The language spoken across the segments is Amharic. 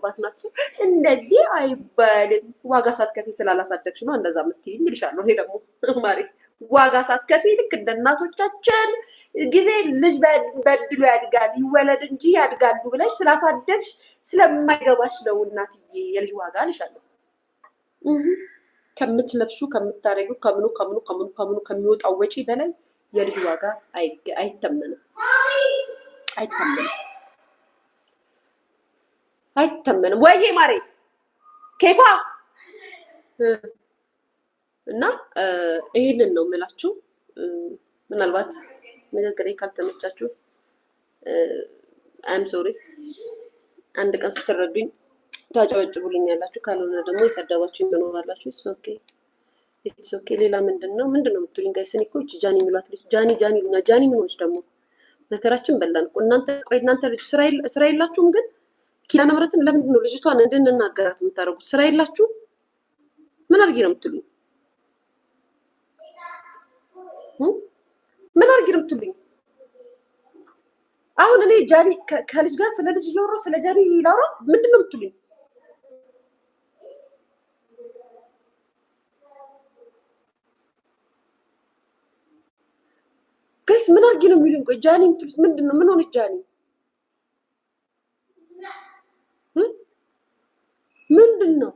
አባት ናቸው። እንደዚህ አይባልም። ዋጋ ሳትከፊ ስላላሳደግሽ ነው እንደዛ የምትይኝ ይልሻለሁ። እኔ ደግሞ ማሪ ዋጋ ሳትከፊ ልክ እንደ እናቶቻችን ጊዜ ልጅ በድሎ ያድጋል ይወለድ እንጂ ያድጋሉ ብለሽ ስላሳደግሽ ስለማይገባሽ ነው እናትዬ የልጅ ዋጋ ልሻለሁ። ከምትለብሹ ከምታረጉ ከምኑ ከሚወጣው ወጪ በላይ የልጅ ዋጋ አይተመንም። ወይዬ ማሬ ኬኳ እና ይሄንን ነው የምላችሁ። ምናልባት ንግግሬ ካልተመቻችሁ አይም ሶሪ። አንድ ቀን ስትረዱኝ ታጨበጭቡልኛላችሁ፣ ካልሆነ ደግሞ የሰደባችሁኝ ትኖራላችሁ። ኢትስ ኦኬ። ሌላ ምንድነው የምትሉኝ ጋይስ? እኔ እኮ ጃኒ የሚሏት ልጅ ጃኒ ይሉኛል። ጃኒ ምን ሆነች ደግሞ? መከራችን በላን እኮ እናንተ ልጅ ስራ የላችሁም ግን ኪዳነ ምሕረትን ለምንድን ነው ልጅቷን እንድንናገራት የምታደርጉት? ስራ የላችሁ? ምን አድርጊ ነው የምትሉኝ? ምን አድርጊ ነው የምትሉኝ? አሁን እኔ ጃኒ ከልጅ ጋር ስለ ልጅ እያወራሁ ስለ ጃኒ ላውራ? ምንድን ነው የምትሉኝ? ጋይስ ምን አድርጊ ነው የሚሉኝ? ቆይ ጃኒ የምትሉት ምንድን ነው? ምን ሆነች ጃኒ? ምንድን ነው?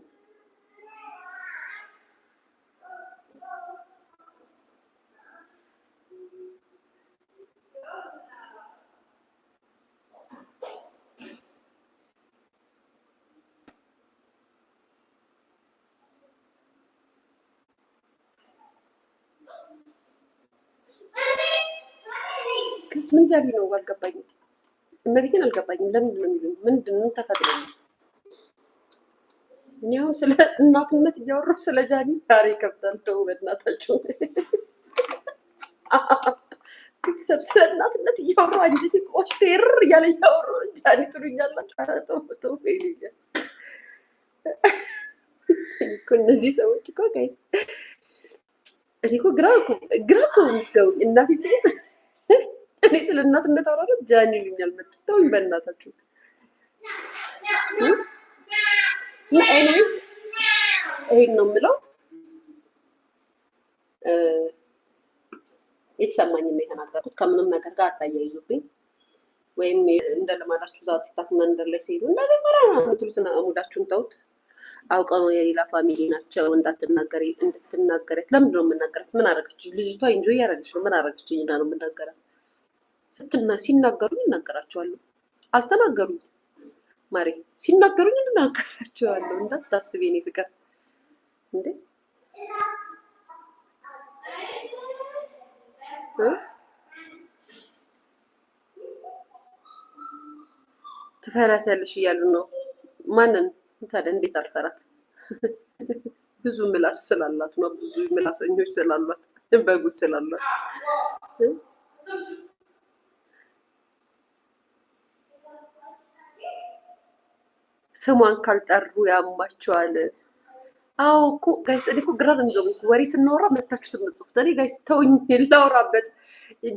ጋይስ ምን እያሉ ነው? አልገባኝም። እመቤቴን አልገባኝም። ለምንድን ነው የሚሉኝ? ምንድን ነው ተፈጥሮ ነው? እኔ አሁን ስለ እናትነት እያወራሁ ስለ ጃኒ ዛሬ ይከብዳል። ተው በእናታችሁ። ቤተሰብ ስለ እናትነት እያወራሁ አንጀቴ ቆሽቴር እያለ እያወራሁ ጃኒ ትሉኛላችሁ። ተው ይሉኛል እኮ እነዚህ ሰዎች እኮ ጋይስ። እኔ እኮ ግራ እኮ የምትገቡኝ እናቴ ትሙት። እኔ ስለ እናትነት አወራለሁ ጃኒ ይሉኛል። ተውኝ በእናታችሁ። ኤኒዌይስ ይሄን ነው የምለው። የተሰማኝን ነው የተናገርኩት። ከምንም ነገር ጋር አታያይዙብኝ። ወይም እንደ ልማዳችሁ ዛው ቲክታክ መንደር ላይ ሲሄዱ እንደዚህ ፈራ ነው የምትሉትን አሙዳችሁን ተውት። አውቀው ነው የሌላ ፋሚሊ ናቸው እንድትናገረት። ለምንድን ነው የምናገራት? ምን አደረገች ልጅቷ? ኢንጆይ እያደረገች ነው። ምን አደረገች እና ነው የምናገራት? ሲናገሩኝ እናገራቸዋለሁ። አልተናገሩኝ ማሬ ሲናገሩኝ እናገራቸዋለሁ። እንዳታስቢ የኔ ፍቅር እንዴ። ትፈራታለሽ እያሉ ነው። ማንን ታዲያ? እንዴት አልፈራት? ብዙ ምላስ ስላላት ነው። ብዙ ምላሰኞች ስላሏት፣ በጉድ ስላሏት ስሟን ካልጠሩ ያማቸዋል። አዎ እኮ ጋይስ፣ እኔ እኮ ግራ ነው የሚገቡኝ። ወሬ ስናወራ መታችሁ ስምጽፉት። እኔ ጋይስ ተውኝ ላውራበት።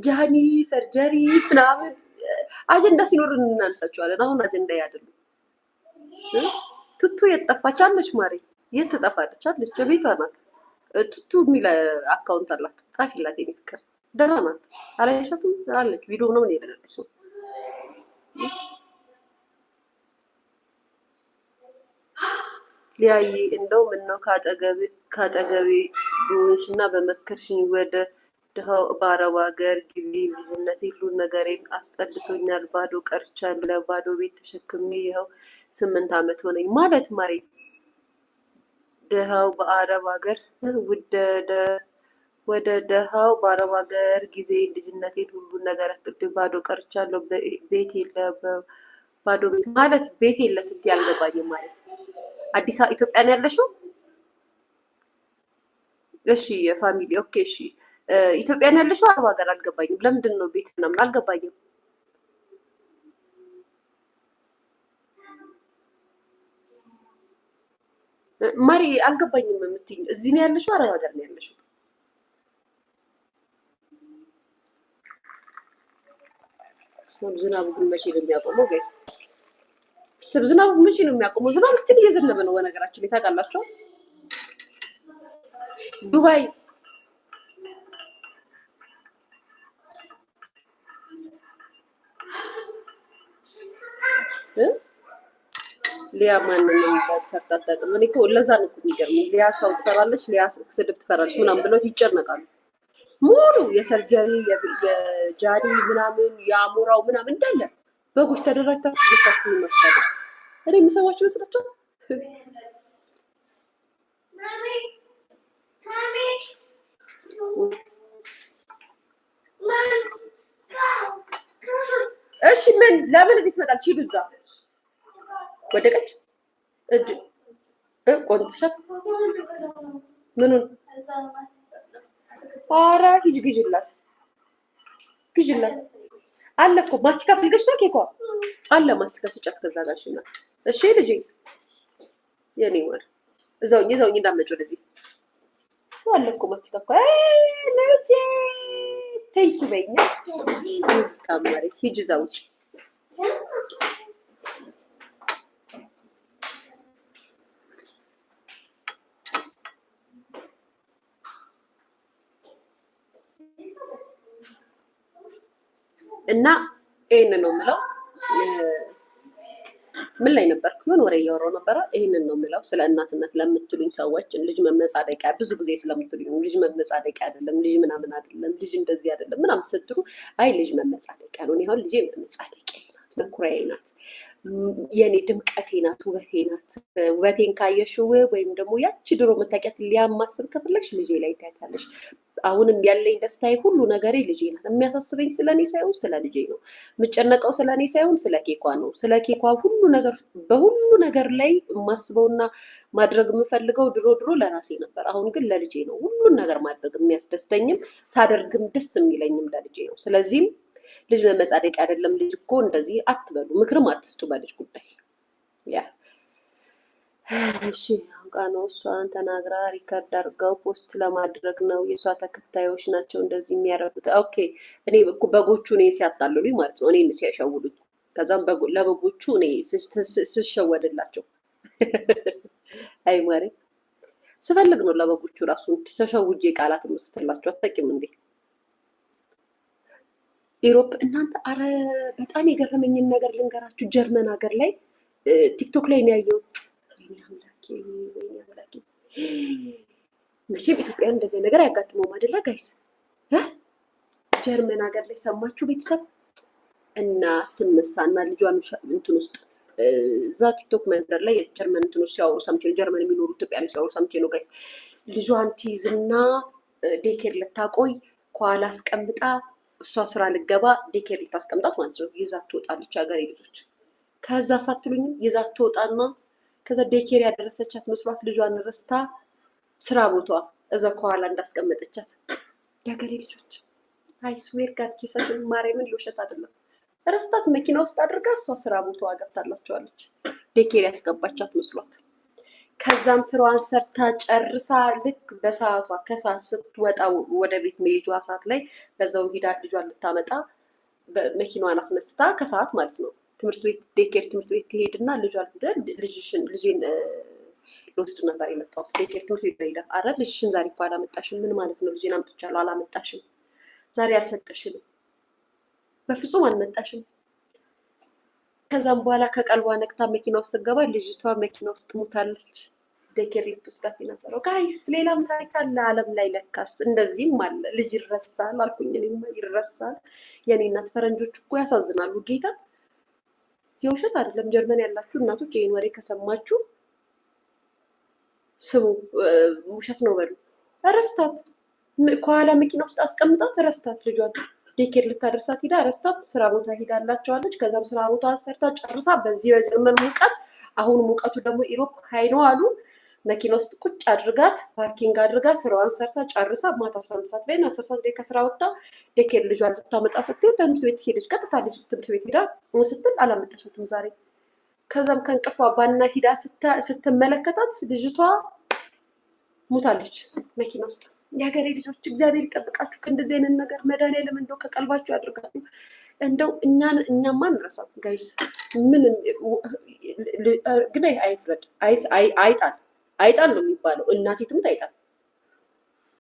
ጃኒ ሰርጀሪ ምናምን አጀንዳ ሲኖርን እናነሳቸዋለን። አሁን አጀንዳ ያደሉ ቱቱ የት ጠፋች? አለች ማሬ። የት ትጠፋለች? አለች ቤቷ ናት። ቱቱ የሚል አካውንት አላት። ጻፊላት የኔ ፍቅር። ደህና ናት። አላየሻትም? አለች። ቪዲዮ ነው ምን የለቀቀች ነው። ሊያይ እንደው ምነው ካጠገቤ ሆንሽ እና በመከርሽኝ። ወደ ድሃው በአረብ ሀገር ጊዜ ልጅነቴ ሁሉ ነገሬን አስጠልቶኛል። ባዶ ቀርቻለሁ። ለባዶ ቤት ተሸክሜ ይኸው 8 ዓመት ሆነኝ። ማለት ማሬ ድሃው በአረብ ሀገር ወደ ድሃው በአረብ ሀገር ጊዜ ልጅነቴን ሁሉ ነገር አስጠልቶኝ ባዶ ቀርቻለሁ። ቤት የለ ባዶ ቤት ማለት ቤት የለ ስትይ አልገባኝም ማለት አዲስ አበባ ኢትዮጵያ ነው ያለሽው? እሺ የፋሚሊ ኦኬ። እሺ ኢትዮጵያ ነው ያለሽው? አረብ ሀገር አልገባኝም። ለምንድን ነው ቤት ምናምን አልገባኝም። ማሪ አልገባኝም የምትይኝ። እዚህ ነው ያለሽው? አረብ ሀገር ነው ያለሽው? ዝናቡ ግን መቼ ነው የሚያቆመው ጋይስ? ዝናብ መቼ ነው የሚያቆመው? ዝናብ እስቲ እየዘነበ ነው በነገራችን ላይ ታውቃላችሁ። ዱባይ ሊያ ማንን ፈርታታቅም። እኔ እኮ ለዛ ነው የሚገርመኝ። ሊያ ሰው ትፈራለች፣ ሊያ ስድብ ትፈራለች ምናምን ብለው ይጨነቃሉ። ሙሉ የሰርጀሪ የጃሪ ምናምን የአሞራው ምናምን እንዳለ በጎች ተደራጅታችሁ ልታችሁ ይመጣሉ። እኔ የሚሰማችሁ መስላችኋል? እሺ ምን ለምን እዚህ ትመጣለች? ሂዱ እዛ ወደቀች እጅ ቆንጥሻት ምኑን ኧረ ሂጂ ግዢላት አለ እኮ ማስቲካ ፈልገሽ ነው ኬኳ አለ ማስቲካ ስጫት ከዛ ጋር እሺ እሺ ልጄ የኔ ወር እዛውኝ እንዳመጭ ወደዚህ አለ እኮ ማስቲካ እኮ ልጄ ቴንክ ዩ በይኝ ካማሪ ሂጂ እዛ ውጭ እና ይሄንን ነው የምለው። ምን ላይ ነበርኩ? ይሁን ወሬ እያወራሁ ነበረ። ይሄንን ነው የምለው ስለ እናትነት ለምትሉኝ ሰዎች፣ ልጅ መመጻደቂያ ብዙ ጊዜ ስለምትሉኝ ልጅ መመጻደቂያ አይደለም፣ ልጅ ምናምን አይደለም፣ ልጅ እንደዚህ አይደለም ምናምን ስትሉ፣ አይ ልጅ መመጻደቂያ ነው። አሁን ልጄ መመጻደቂያ ናት፣ መኩሪያዬ ናት፣ የኔ ድምቀቴ ናት፣ ውበቴ ናት። ውበቴን ካየሽው ወይም ደግሞ ያቺ ድሮ መታቂያት ሊያማስብ ከፈለግሽ ልጄ ላይ ታያታለሽ። አሁንም ያለኝ ደስታዬ ሁሉ ነገሬ ልጄ ናት። የሚያሳስበኝ ስለኔ ሳይሆን ስለ ልጄ ነው። የምጨነቀው ስለኔ ሳይሆን ስለ ኬኳ ነው። ስለ ኬኳ ሁሉ ነገር በሁሉ ነገር ላይ የማስበውና ማድረግ የምፈልገው ድሮ ለራሴ ነበር። አሁን ግን ለልጄ ነው ሁሉን ነገር ማድረግ የሚያስደስተኝም ሳደርግም ደስ የሚለኝም ለልጄ ነው። ስለዚህም ልጅ መመጻደቂያ አይደለም። ልጅ እኮ እንደዚህ አትበሉ፣ ምክርም አትስጡ በልጅ ጉዳይ። ያ እሺ ነው እሷን ተናግራ ሪከርድ አድርገው ፖስት ለማድረግ ነው። የእሷ ተከታዮች ናቸው እንደዚህ የሚያደርጉት። ኦኬ እኔ በጎቹ እኔ ሲያታልሉኝ ማለት ነው፣ እኔን ሲያሸውዱኝ፣ ከዛም ለበጎቹ እኔ ስሸወድላቸው አይ ማሪ ስፈልግ ነው ለበጎቹ ራሱ ተሸውጄ ቃላት መስተላቸው አታውቂም እንዴ? ኢሮፕ እናንተ አረ በጣም የገረመኝን ነገር ልንገራችሁ። ጀርመን ሀገር ላይ ቲክቶክ ላይ ነው ያየሁት። መቼም ኢትዮጵያን እንደዚህ ነገር አያጋጥመውም አይደለ ጋይስ? ጀርመን ሀገር ላይ ሰማችሁ ቤተሰብ? እናት ትነሳና ልጇን እንትን ውስጥ እዛ ቲክቶክ መንደር ላይ የጀርመን እንትኖች ሲያወሩ ሰምቼ ነው። ጀርመን የሚኖሩ ኢትዮጵያን ሲያወሩ ሰምቼ ነው ጋይስ። ልጇን ትይዝና ዴኬር ልታቆይ ከኋላ አስቀምጣ እሷ ስራ ልገባ ዴኬር ልታስቀምጣት ማለት ነው። ይዛት ትወጣለች። ሀገሬ ልጆች ከዛ ሳትሉኝ ይዛት ትወጣና ከዛ ዴኬር ያደረሰቻት መስሏት ልጇን ረስታ ስራ ቦታዋ እዛ ከኋላ እንዳስቀመጠቻት የሀገሬ ልጆች አይ ስዌር ጋር ጂሰስ ማርያምን የውሸት አይደለም። ረስታት መኪና ውስጥ አድርጋ እሷ ስራ ቦታዋ ገብታላቸዋለች። ዴኬር ያስገባቻት መስሏት። ከዛም ስራዋን ሰርታ ጨርሳ ልክ በሰዓቷ ከሰዓት ስትወጣ ወደ ቤት መሄጇ ሰዓት ላይ በዛው ሂዳ ልጇን ልታመጣ መኪናዋን አስነስታ ከሰዓት ማለት ነው ትምህርት ቤት ዴኬር ትምህርት ቤት ትሄድና ልጄን ልወስድ ነበር የመጣሁት። ዴኬር ትምህርት ቤት ሄዳ አረ ልጅሽን ዛሬ እኮ አላመጣሽም። ምን ማለት ነው? ልጄን አምጥቻለሁ አላመጣሽም። ዛሬ አልሰጠሽንም፣ በፍጹም አልመጣሽም። ከዛም በኋላ ከቀልቧ ነቅታ መኪና ውስጥ ስትገባ ልጅቷ መኪና ውስጥ ሞታለች። ዴኬር ልትወስዳት የነበረው ጋይስ። ሌላም ታሪክ አለ ዓለም ላይ ለካስ እንደዚህም አለ። ልጅ ይረሳል አልኩኝ እኔማ ይረሳል። የኔ እናት ፈረንጆች እኮ ያሳዝናሉ ጌታ። የውሸት አይደለም። ጀርመን ያላችሁ እናቶች ይሄን ወሬ ከሰማችሁ ስሙ፣ ውሸት ነው በሉ። ረስታት ከኋላ መኪና ውስጥ አስቀምጣት ረስታት ልጇን ዴኬር ልታደርሳት ሂዳ ረስታት ስራ ቦታ ሂዳላቸዋለች። ከዛም ስራ ቦታ ሰርታ ጨርሳ በዚህ በጀርመን ሙቀት፣ አሁን ሙቀቱ ደግሞ ኢሮፕ ሀይ ነው አሉ። መኪና ውስጥ ቁጭ አድርጋት ፓርኪንግ አድርጋ ስራዋን ሰርታ ጨርሳ ማታ 11 ሰዓት ላይ 10 ሰዓት ላይ ከስራ ወጣ ዴኬር ልጇን ልታመጣ ስትል ትምህርት ቤት ሄደች። ቀጥታ ልጅ ትምህርት ቤት ሄዳ ስትል አላመጣሻትም ዛሬ። ከዛም ከእንቅልፏ ባና ሂዳ ስትመለከታት ልጅቷ ሙታለች መኪና ውስጥ። የሀገሬ ልጆች እግዚአብሔር ይጠብቃችሁ ከእንደዚህ አይነት ነገር። መድኃኒዓለም እንደው ከቀልባችሁ ያድርጋችሁ። እንደው እኛማ አንረሳም ጋይስ። ምን ግን አይፍረድ። አይጣል ነው የሚባለው። እናቴ ትሙት አይጣል።